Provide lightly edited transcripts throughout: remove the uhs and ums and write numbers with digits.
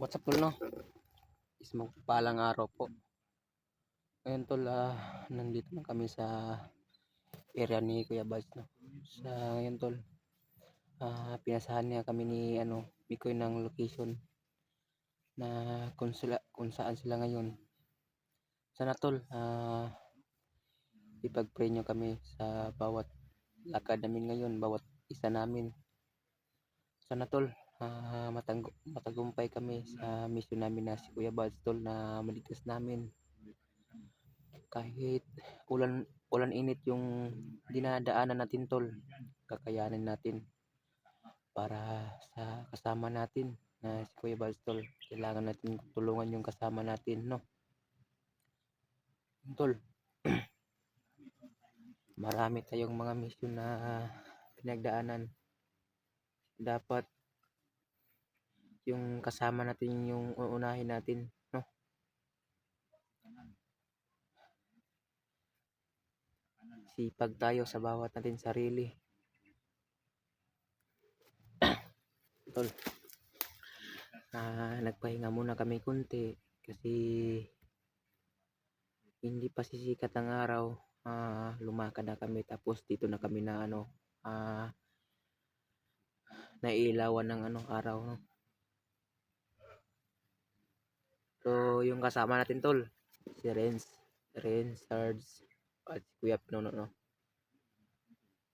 What's up tol, no? Is magpalang araw po. Ngayon tol, nandito na kami sa area ni Kuya Baz, no? Sa ngayon tol, pinasahan niya kami ni Mikoy ng location na kung saan sila ngayon. Sana tol, ipag-pray nyo kami sa bawat lakad namin ngayon, bawat isa namin. Sana tol, matagumpay kami sa mission namin na si Kuya Baz tol, na maligtas namin. Kahit ulan init yung dinadaanan natin tol, kakayanin natin para sa kasama natin na si Kuya Baz tol. Kailangan natin tulungan yung kasama natin, no tol. Marami tayong mga mission na pinagdaanan. Dapat yung kasama natin yung uunahin natin, no? Sipag tayo sa bawat natin sarili, tol. Nagpahinga muna kami kunti kasi hindi pa sisikat ang araw. Lumakad na kami, tapos dito na kami na nailawan ng araw, no? So yung kasama natin tol, si Renz, Sarge at si Kuya Pinono, no?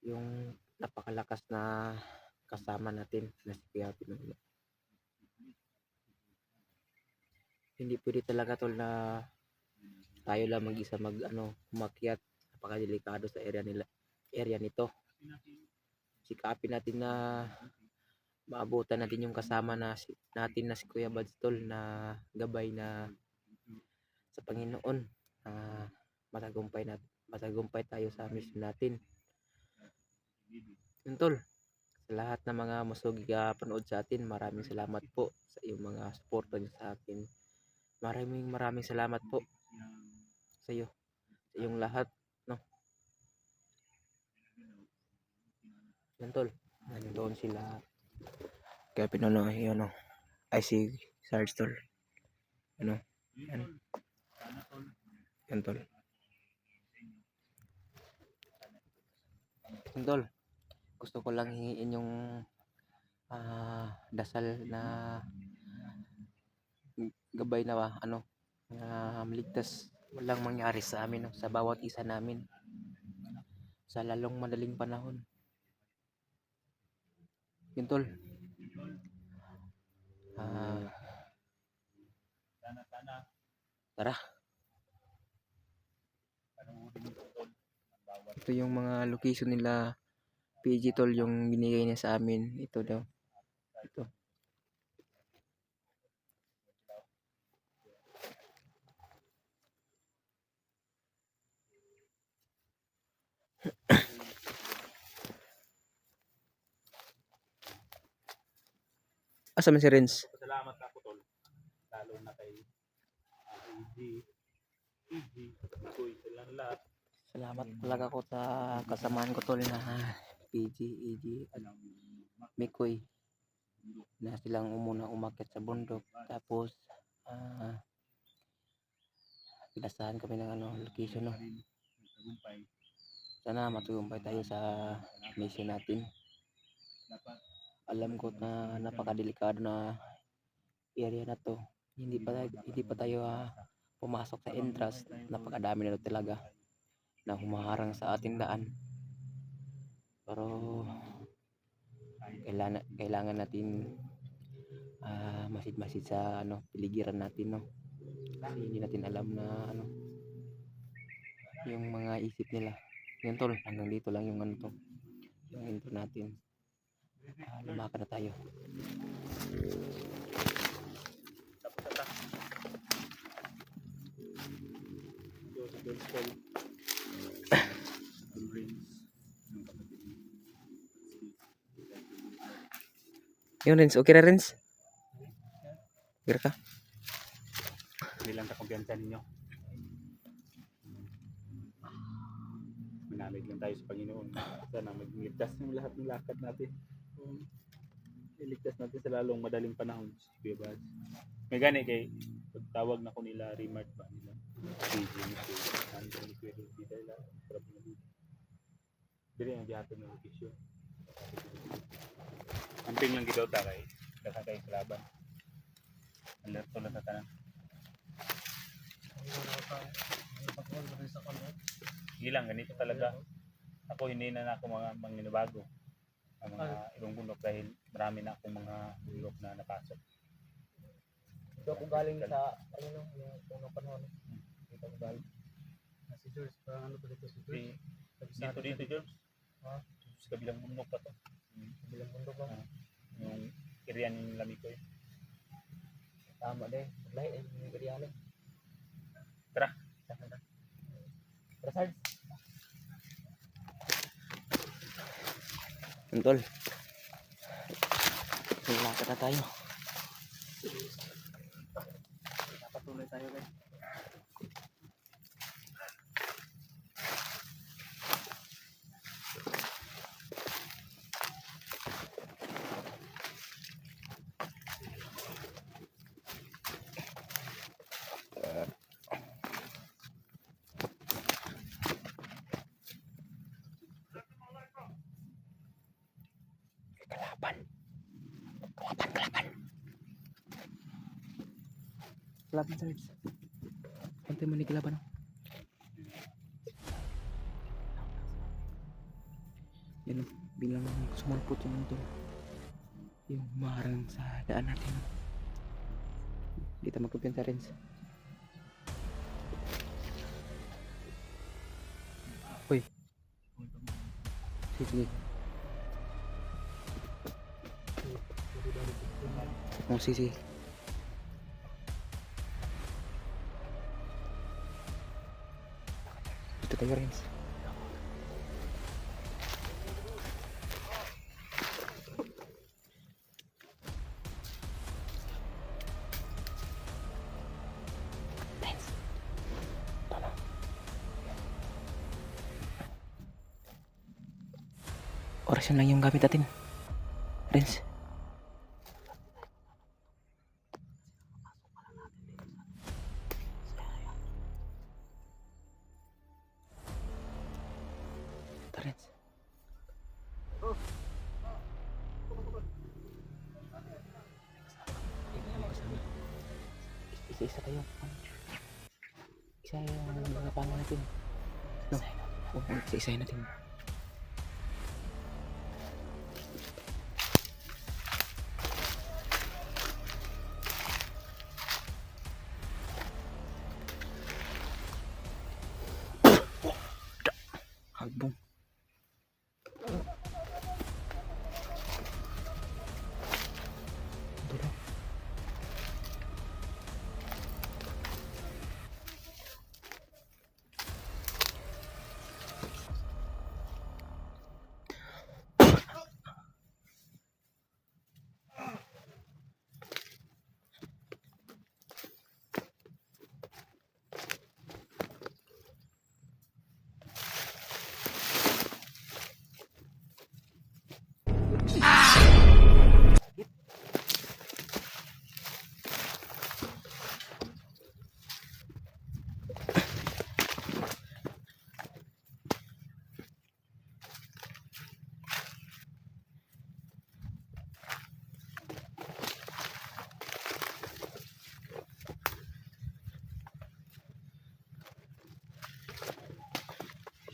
Yung napakalakas na kasama natin na si Kuya Pinono. Hindi pwede talaga tol na tayo lang mag-isa umakyat. Napakadelikado sa area nito. Sikapin natin na maabutan natin yung kasama natin na si Kuya Baz tol, na gabay na sa Panginoon. Matagumpay tayo sa mission natin. Yun tol, sa lahat ng mga masugid panood sa atin, maraming salamat po sa iyong mga suporta niyo sa akin. Maraming salamat po sa iyo, sa iyong lahat, no? Yan tol, nandoon sila Kaya Pinono, yun, no? Ay si Sarge tol, yan tol. Yan tol, gusto ko lang hingiin yung dasal na gabay na maligtas walang mangyari sa amin, no? Sa bawat isa namin sa lalong madaling panahon. Yun tol, tara, ito yung mga location nila PG tol, yung binigay niya sa amin. Ito daw, ito. Asa man si Renz? Salamat ako tol, lalo na kay EG, silang lahat. Salamat talaga ako sa kasamaan ko tol na PG, EG at Mikoy, na silang umakyat sa bundok. Tapos pinasahan kami ng location, no? Sana matagumpay tayo sa mission natin. Alam ko na napakadelikado na area na to. Hindi pa tayo pumasok sa entrance. Napakadami na talaga na humaharang sa ating daan. Pero kailangan natin masid-masid sa piligiran natin, no? Kasi hindi natin alam na yung mga isip nila. Yun tol, hanggang dito lang yung yung intro natin. Lumakad na tayo. Yung Renz, okay na Renz? Gira ka? Bilang kakumpiyansa ninyo. Manalig lang tayo sa Panginoon. Sana magligtas ng lahat ng lakad natin. Iligtas natin sa lalong madaling panahon si Kuya Baz. May gani kay pagtawag na ko nila Remart ba nila. DJ ni ko. Nando ni ko di dala. Problem dito. Dili ang gihatod ng location. Amping lang gid ta kay daghang kay kalaban. Alerto lang sa tanan. Gilang ganito talaga. Ako hindi na ako mga manginibago. Ang mga ibang bundok dahil marami na akong mga bundok na napasok. Ito ako galing sa ano no, yung puno panahon. Dito ako galing. Si George, parang ano pa dito si George? Dito George. Ha? Sa kabilang bundok pa to. Bilang mundo ba? Yung area ng lami ko eh. Tama din. Lahi yung kariyan. Tara. Tara Sarge. Tol. Lakad na tayo. Patuloy tayo guys. Kalaban. Kalaban Sarge. Pantay mo ni kalaban. Yan o, bilang sumulpot yung ito. Yung marang sa daan natin. Dito magkumpinta rin. Uy. Sige. Oh, sige. Dito tayo rin. Orasan lang yung gamit natin. Rins. Rins. Isa-isa tayo. Isa yung mga pangalan natin. No. Isa-isahin natin. Halbong. Tulo.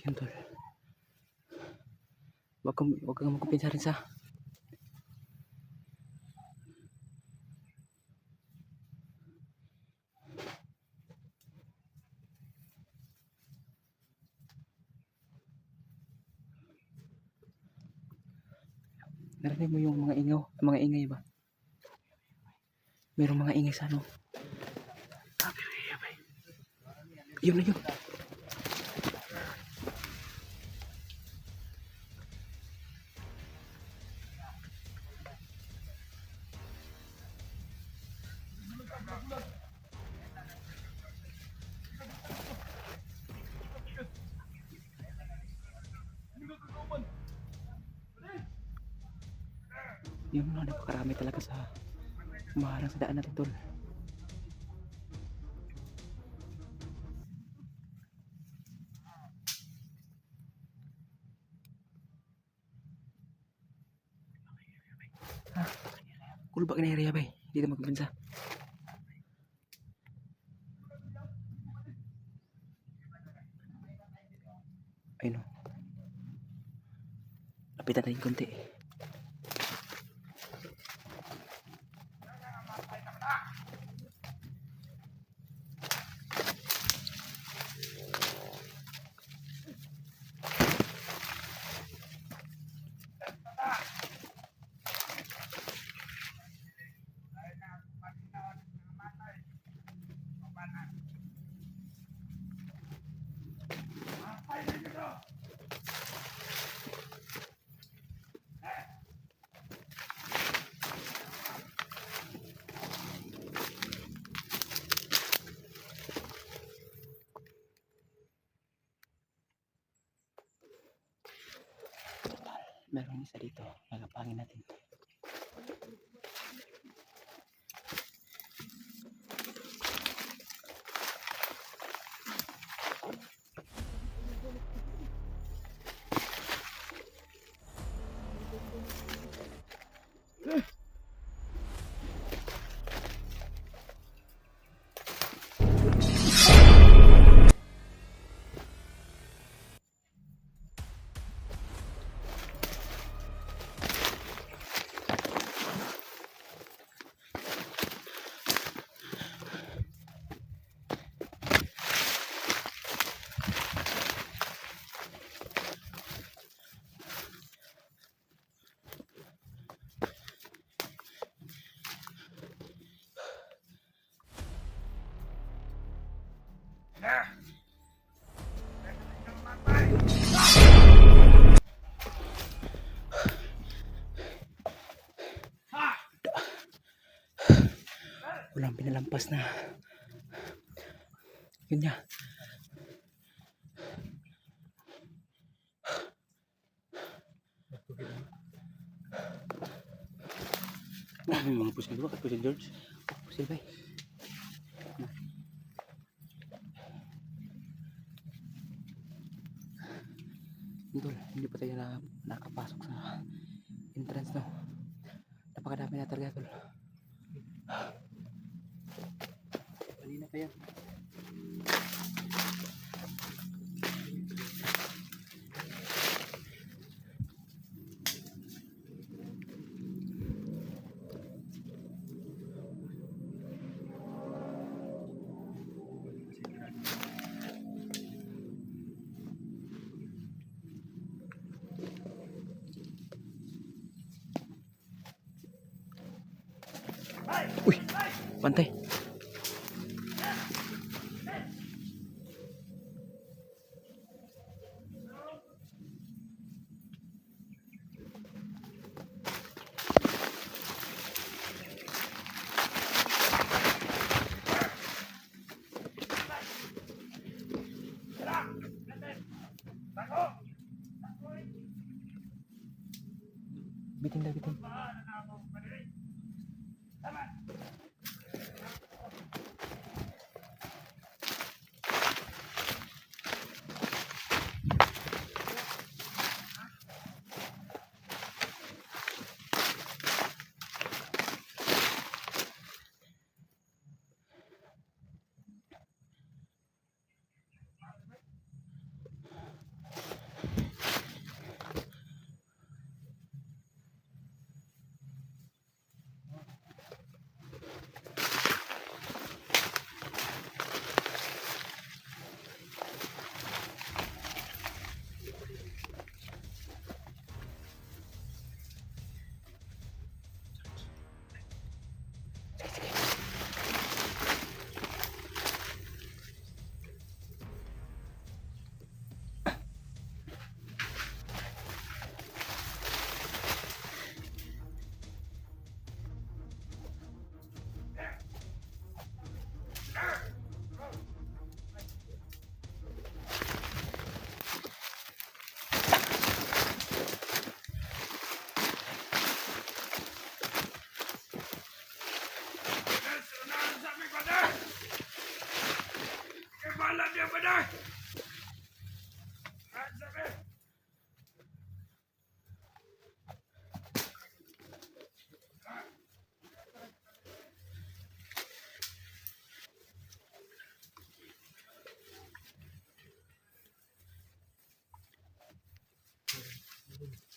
Yun tol. Wag kang magkumpinsa rin sa. Narinig mo yung mga ingay ba? Merong mga ingay sa ano. Yun na yun. Yun na, napakarami talaga sa umaharang sa daan natin tol. Kulba ka na area bay. Dito magpinsa. Ayun o. Lapitan natin konti. Meron isa dito. Nagapangin natin. Walang pinalampas na. Yun niya. May mga pusil ba? Pusil George? Pusil ba? Idol, hindi pa tayo nakapasok sa entrance, no? Napakadami na talaga, tol. Kanina pa yan. Uy, pantay. Bitin dah, bitin. dun.